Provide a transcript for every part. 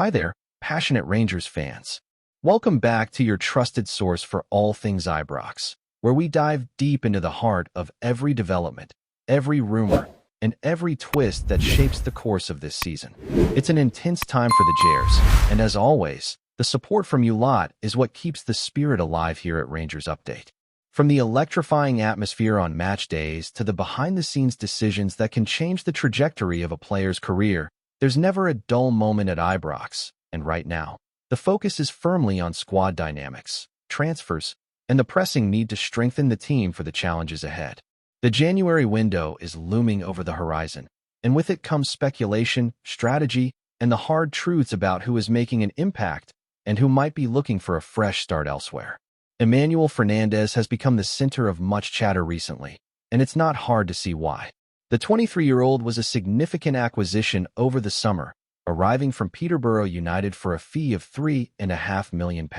Hi there, passionate Rangers fans. Welcome back to your trusted source for all things IBROX, where we dive deep into the heart of every development, every rumor, and every twist that shapes the course of this season. It's an intense time for the Jers, and as always, the support from you lot is what keeps the spirit alive here at Rangers Update. From the electrifying atmosphere on match days to the behind-the-scenes decisions that can change the trajectory of a player's career, there's never a dull moment at IBROX, and right now, the focus is firmly on squad dynamics, transfers, and the pressing need to strengthen the team for the challenges ahead. The January window is looming over the horizon, and with it comes speculation, strategy, and the hard truths about who is making an impact and who might be looking for a fresh start elsewhere. Emanuel Fernandez has become the center of much chatter recently, and it's not hard to see why. The 23-year-old was a significant acquisition over the summer, arriving from Peterborough United for a fee of £3.5 million.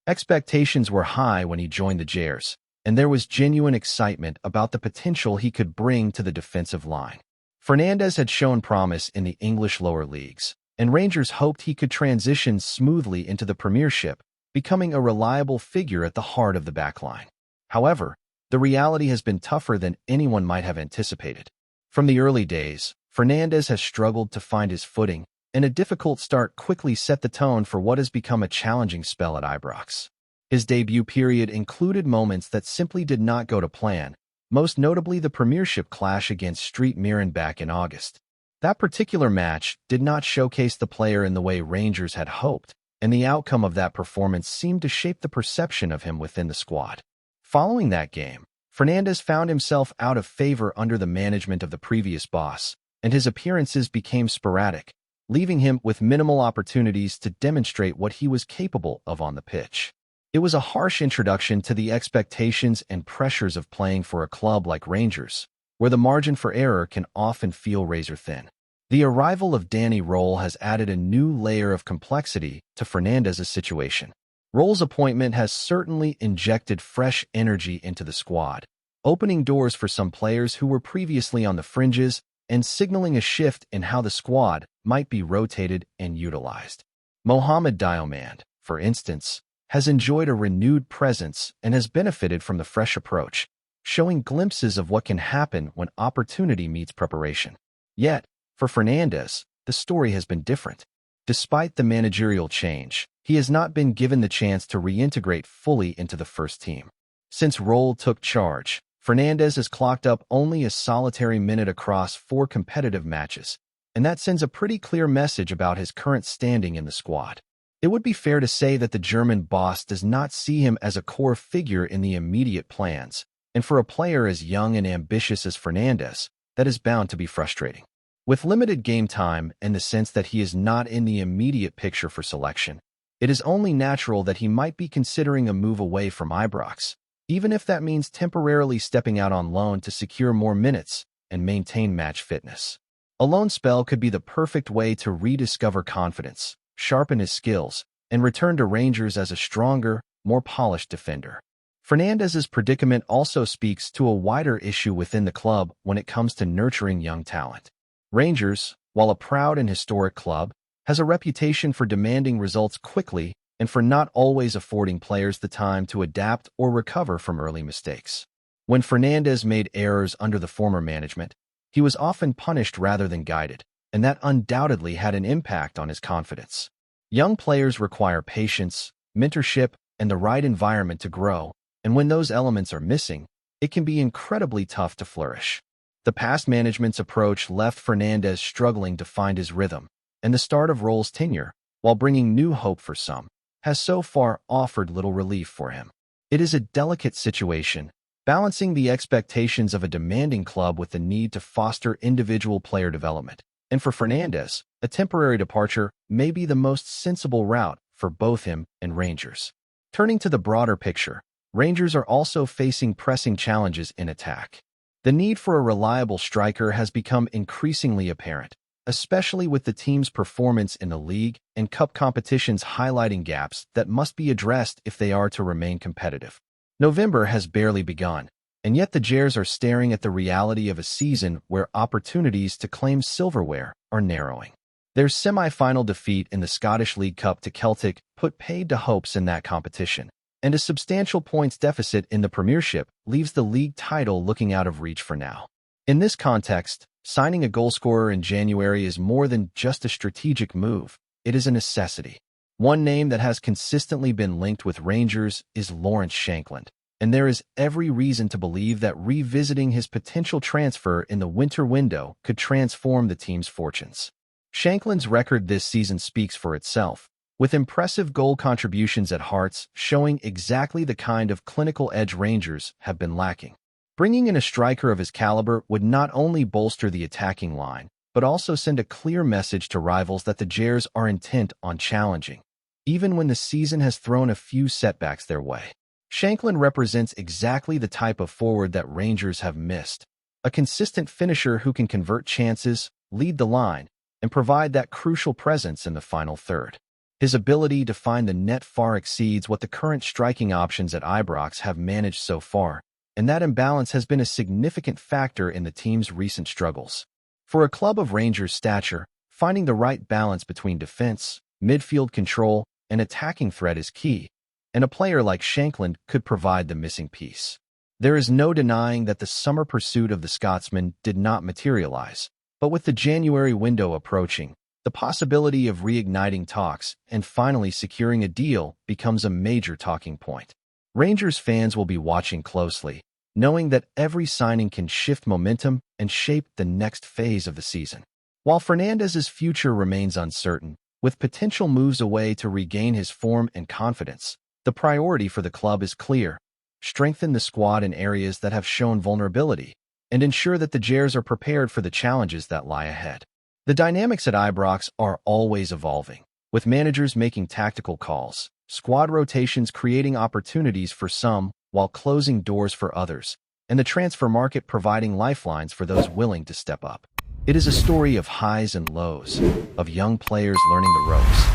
Expectations were high when he joined the Jers, and there was genuine excitement about the potential he could bring to the defensive line. Fernandez had shown promise in the English lower leagues, and Rangers hoped he could transition smoothly into the Premiership, becoming a reliable figure at the heart of the backline. However, the reality has been tougher than anyone might have anticipated. From the early days, Fernandez has struggled to find his footing, and a difficult start quickly set the tone for what has become a challenging spell at IBROX. His debut period included moments that simply did not go to plan, most notably the Premiership clash against Street Mirren back in August. That particular match did not showcase the player in the way Rangers had hoped, and the outcome of that performance seemed to shape the perception of him within the squad. Following that game, Fernandez found himself out of favor under the management of the previous boss, and his appearances became sporadic, leaving him with minimal opportunities to demonstrate what he was capable of on the pitch. It was a harsh introduction to the expectations and pressures of playing for a club like Rangers, where the margin for error can often feel razor-thin. The arrival of Danny Roll has added a new layer of complexity to Fernandez's situation. Roll's appointment has certainly injected fresh energy into the squad, opening doors for some players who were previously on the fringes and signaling a shift in how the squad might be rotated and utilized. Mohamed Diomande, for instance, has enjoyed a renewed presence and has benefited from the fresh approach, showing glimpses of what can happen when opportunity meets preparation. Yet, for Fernandez, the story has been different. Despite the managerial change, he has not been given the chance to reintegrate fully into the first team. Since Roll took charge, Fernandez has clocked up only a solitary minute across 4 competitive matches, and that sends a pretty clear message about his current standing in the squad. It would be fair to say that the German boss does not see him as a core figure in the immediate plans, and for a player as young and ambitious as Fernandez, that is bound to be frustrating. With limited game time and the sense that he is not in the immediate picture for selection, it is only natural that he might be considering a move away from IBROX, even if that means temporarily stepping out on loan to secure more minutes and maintain match fitness. A loan spell could be the perfect way to rediscover confidence, sharpen his skills, and return to Rangers as a stronger, more polished defender. Fernandez's predicament also speaks to a wider issue within the club when it comes to nurturing young talent. Rangers, while a proud and historic club, has a reputation for demanding results quickly and for not always affording players the time to adapt or recover from early mistakes. When Fernandez made errors under the former management, he was often punished rather than guided, and that undoubtedly had an impact on his confidence. Young players require patience, mentorship, and the right environment to grow, and when those elements are missing, it can be incredibly tough to flourish. The past management's approach left Fernandez struggling to find his rhythm, and the start of Roll's tenure, while bringing new hope for some, has so far offered little relief for him. It is a delicate situation, balancing the expectations of a demanding club with the need to foster individual player development. And for Fernandez, a temporary departure may be the most sensible route for both him and Rangers. Turning to the broader picture, Rangers are also facing pressing challenges in attack. The need for a reliable striker has become increasingly apparent, especially with the team's performance in the league and cup competitions highlighting gaps that must be addressed if they are to remain competitive. November has barely begun, and yet the Jers are staring at the reality of a season where opportunities to claim silverware are narrowing. Their semi-final defeat in the Scottish League Cup to Celtic put paid to hopes in that competition, and a substantial points deficit in the Premiership leaves the league title looking out of reach for now. In this context, signing a goalscorer in January is more than just a strategic move, it is a necessity. One name that has consistently been linked with Rangers is Lawrence Shankland, and there is every reason to believe that revisiting his potential transfer in the winter window could transform the team's fortunes. Shankland's record this season speaks for itself, with impressive goal contributions at Hearts showing exactly the kind of clinical edge Rangers have been lacking. Bringing in a striker of his caliber would not only bolster the attacking line, but also send a clear message to rivals that the Gers are intent on challenging, even when the season has thrown a few setbacks their way. Shankland represents exactly the type of forward that Rangers have missed, a consistent finisher who can convert chances, lead the line, and provide that crucial presence in the final third. His ability to find the net far exceeds what the current striking options at IBROX have managed so far, and that imbalance has been a significant factor in the team's recent struggles. For a club of Rangers' stature, finding the right balance between defense, midfield control, and attacking threat is key, and a player like Shankland could provide the missing piece. There is no denying that the summer pursuit of the Scotsman did not materialize, but with the January window approaching, the possibility of reigniting talks and finally securing a deal becomes a major talking point. Rangers fans will be watching closely, knowing that every signing can shift momentum and shape the next phase of the season. While Fernandez's future remains uncertain, with potential moves away to regain his form and confidence, the priority for the club is clear: strengthen the squad in areas that have shown vulnerability, and ensure that the Gers are prepared for the challenges that lie ahead. The dynamics at IBROX are always evolving, with managers making tactical calls, squad rotations creating opportunities for some while closing doors for others, and the transfer market providing lifelines for those willing to step up. It is a story of highs and lows, of young players learning the ropes,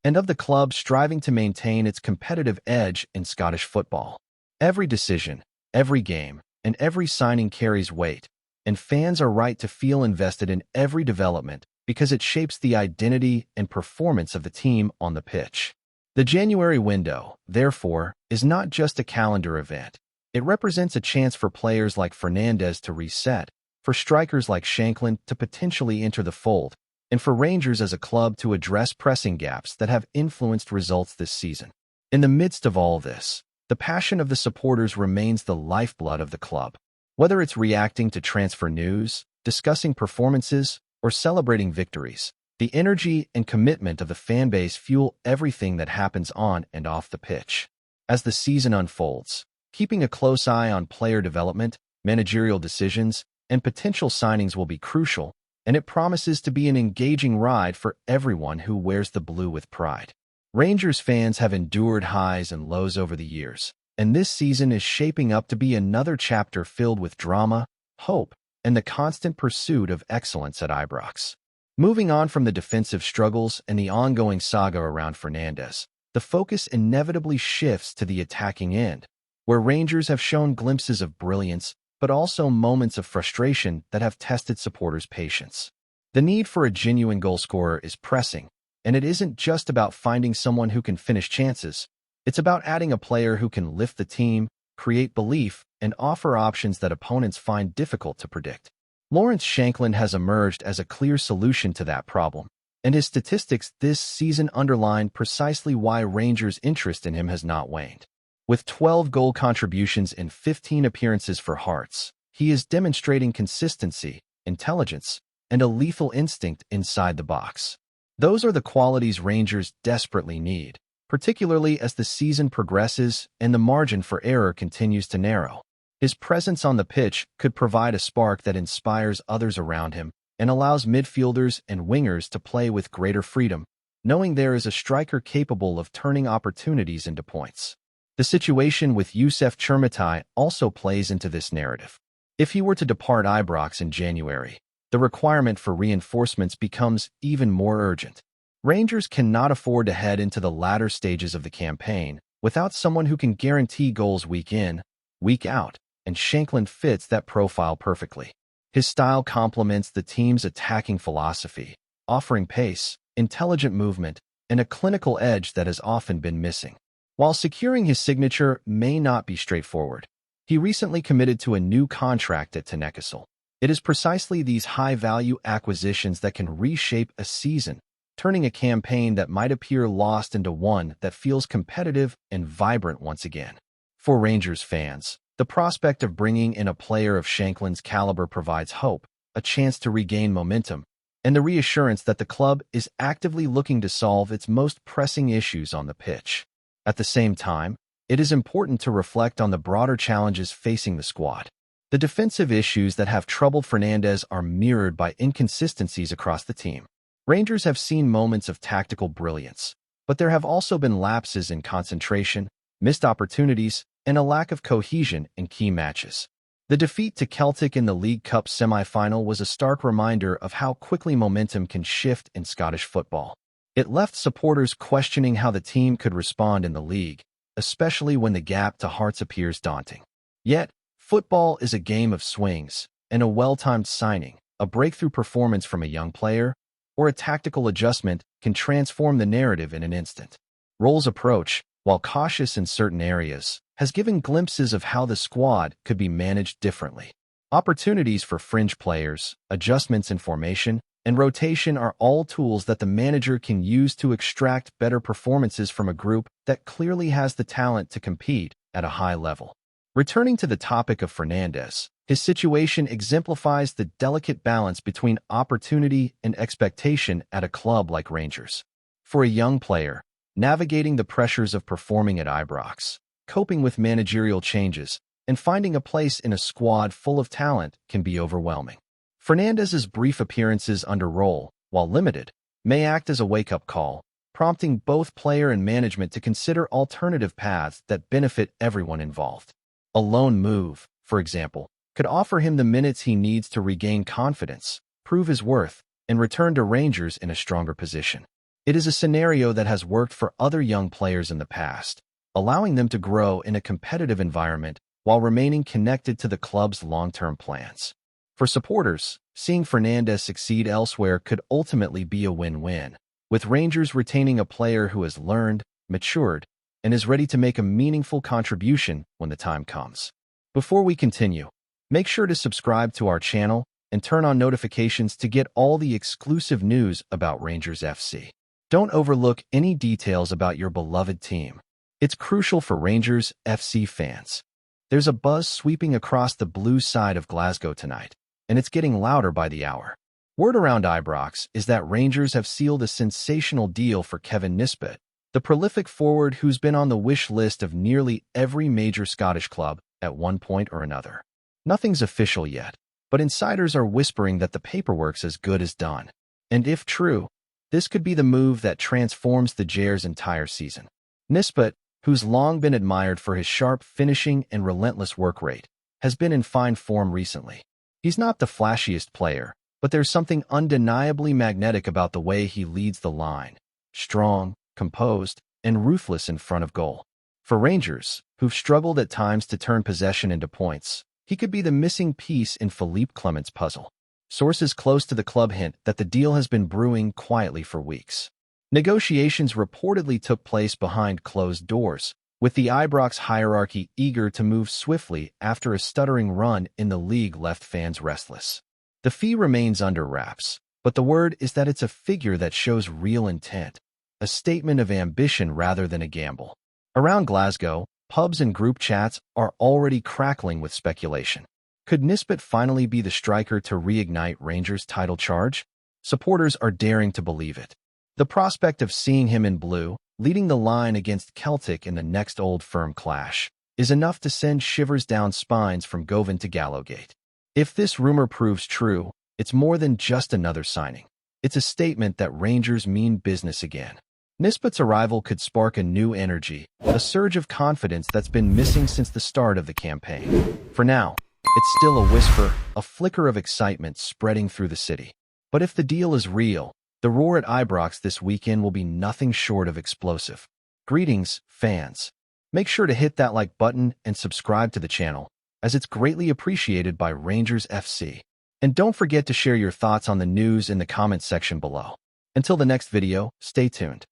and of the club striving to maintain its competitive edge in Scottish football. Every decision, every game, and every signing carries weight, and fans are right to feel invested in every development because it shapes the identity and performance of the team on the pitch. The January window, therefore, is not just a calendar event. It represents a chance for players like Fernandez to reset, for strikers like Shankland to potentially enter the fold, and for Rangers as a club to address pressing gaps that have influenced results this season. In the midst of all this, the passion of the supporters remains the lifeblood of the club. Whether it's reacting to transfer news, discussing performances, or celebrating victories, the energy and commitment of the fanbase fuel everything that happens on and off the pitch. As the season unfolds, keeping a close eye on player development, managerial decisions, and potential signings will be crucial, and it promises to be an engaging ride for everyone who wears the blue with pride. Rangers fans have endured highs and lows over the years, and this season is shaping up to be another chapter filled with drama, hope, and the constant pursuit of excellence at IBROX. Moving on from the defensive struggles and the ongoing saga around Fernandez, the focus inevitably shifts to the attacking end, where Rangers have shown glimpses of brilliance, but also moments of frustration that have tested supporters' patience. The need for a genuine goalscorer is pressing, and it isn't just about finding someone who can finish chances. It's about adding a player who can lift the team, create belief, and offer options that opponents find difficult to predict. Lawrence Shankland has emerged as a clear solution to that problem, and his statistics this season underline precisely why Rangers' interest in him has not waned. With 12 goal contributions in 15 appearances for Hearts, he is demonstrating consistency, intelligence, and a lethal instinct inside the box. Those are the qualities Rangers desperately need, particularly as the season progresses and the margin for error continues to narrow. His presence on the pitch could provide a spark that inspires others around him and allows midfielders and wingers to play with greater freedom, knowing there is a striker capable of turning opportunities into points. The situation with Youssef Chermatai also plays into this narrative. If he were to depart IBROX in January, the requirement for reinforcements becomes even more urgent. Rangers cannot afford to head into the latter stages of the campaign without someone who can guarantee goals week in, week out, and Shankland fits that profile perfectly. His style complements the team's attacking philosophy, offering pace, intelligent movement, and a clinical edge that has often been missing. While securing his signature may not be straightforward, he recently committed to a new contract at Newcastle. It is precisely these high-value acquisitions that can reshape a season, turning a campaign that might appear lost into one that feels competitive and vibrant once again. For Rangers fans, the prospect of bringing in a player of Shankland's caliber provides hope, a chance to regain momentum, and the reassurance that the club is actively looking to solve its most pressing issues on the pitch. At the same time, it is important to reflect on the broader challenges facing the squad. The defensive issues that have troubled Fernandez are mirrored by inconsistencies across the team. Rangers have seen moments of tactical brilliance, but there have also been lapses in concentration, missed opportunities, and a lack of cohesion in key matches. The defeat to Celtic in the League Cup semi-final was a stark reminder of how quickly momentum can shift in Scottish football. It left supporters questioning how the team could respond in the league, especially when the gap to Hearts appears daunting. Yet, football is a game of swings, and a well-timed signing, a breakthrough performance from a young player, or a tactical adjustment can transform the narrative in an instant. Roll's approach, while cautious in certain areas, has given glimpses of how the squad could be managed differently. Opportunities for fringe players, adjustments in formation, and rotation are all tools that the manager can use to extract better performances from a group that clearly has the talent to compete at a high level. Returning to the topic of Fernandez, his situation exemplifies the delicate balance between opportunity and expectation at a club like Rangers. For a young player, navigating the pressures of performing at IBROX, coping with managerial changes, and finding a place in a squad full of talent can be overwhelming. Fernandez's brief appearances under Roll, while limited, may act as a wake-up call, prompting both player and management to consider alternative paths that benefit everyone involved. A loan move, for example, could offer him the minutes he needs to regain confidence, prove his worth, and return to Rangers in a stronger position. It is a scenario that has worked for other young players in the past, allowing them to grow in a competitive environment while remaining connected to the club's long-term plans. For supporters, seeing Fernandez succeed elsewhere could ultimately be a win-win, with Rangers retaining a player who has learned, matured, and is ready to make a meaningful contribution when the time comes. Before we continue, make sure to subscribe to our channel and turn on notifications to get all the exclusive news about Rangers FC. Don't overlook any details about your beloved team. It's crucial for Rangers FC fans. There's a buzz sweeping across the blue side of Glasgow tonight, and it's getting louder by the hour. Word around IBROX is that Rangers have sealed a sensational deal for Kevin Nisbet, the prolific forward who's been on the wish list of nearly every major Scottish club at one point or another. Nothing's official yet, but insiders are whispering that the paperwork's as good as done. And if true, this could be the move that transforms the Jares' entire season. Nisbet, who's long been admired for his sharp finishing and relentless work rate, has been in fine form recently. He's not the flashiest player, but there's something undeniably magnetic about the way he leads the line. Strong, composed, and ruthless in front of goal. For Rangers, who've struggled at times to turn possession into points, he could be the missing piece in Philippe Clement's puzzle. Sources close to the club hint that the deal has been brewing quietly for weeks. Negotiations reportedly took place behind closed doors, with the IBROX hierarchy eager to move swiftly after a stuttering run in the league left fans restless. The fee remains under wraps, but the word is that it's a figure that shows real intent, a statement of ambition rather than a gamble. Around Glasgow, pubs and group chats are already crackling with speculation. Could Nisbet finally be the striker to reignite Rangers' title charge? Supporters are daring to believe it. The prospect of seeing him in blue, leading the line against Celtic in the next Old Firm clash, is enough to send shivers down spines from Govan to Gallowgate. If this rumor proves true, it's more than just another signing. It's a statement that Rangers mean business again. Nisbet's arrival could spark a new energy, a surge of confidence that's been missing since the start of the campaign. For now, it's still a whisper, a flicker of excitement spreading through the city. But if the deal is real, the roar at IBROX this weekend will be nothing short of explosive. Greetings, fans. Make sure to hit that like button and subscribe to the channel, as it's greatly appreciated by Rangers FC. And don't forget to share your thoughts on the news in the comments section below. Until the next video, stay tuned.